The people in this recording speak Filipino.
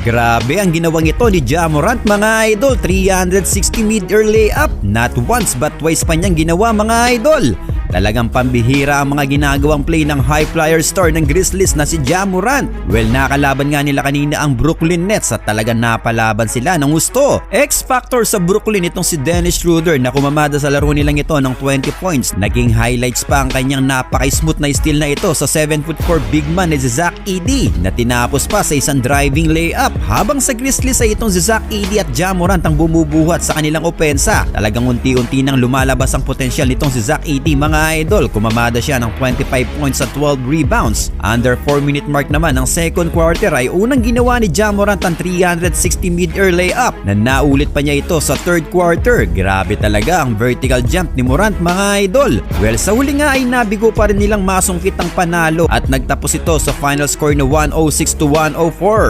Grabe ang ginawang ito ni Ja Morant mga idol, 360 mid-air layup. Not once but twice pa niyang ginawa mga idol. Talagang pambihira ang mga ginagawang play ng high flyer star ng Grizzlies na si Ja Morant. Well, nakalaban nga nila kanina ang Brooklyn Nets at talagang napalaban sila ng gusto. X-factor sa Brooklyn itong si Dennis Schroeder na kumamada sa laro nilang ito ng 20 points. Naging highlights pa ang kanyang napaka-smooth na steal na ito sa 7'4" big man ni Zach Edey na tinapos pa sa isang driving layup. Habang sa Grizzlies ay itong si Zach Edey at Ja Morant ang bumubuhat sa kanilang opensa. Talagang unti-unti nang lumalabas ang potensyal nitong si Zach Edey mga idol. Kumamada siya ng 25 points at 12 rebounds. Under 4-minute mark naman ng second quarter ay unang ginawa ni Ja Morant ang 360 mid-air layup na naulit pa niya ito sa third quarter. Grabe talaga ang vertical jump ni Morant mga idol. Well, sa huli nga ay nabigo pa rin nilang masungkit ang panalo at nagtapos ito sa final score na 106-104.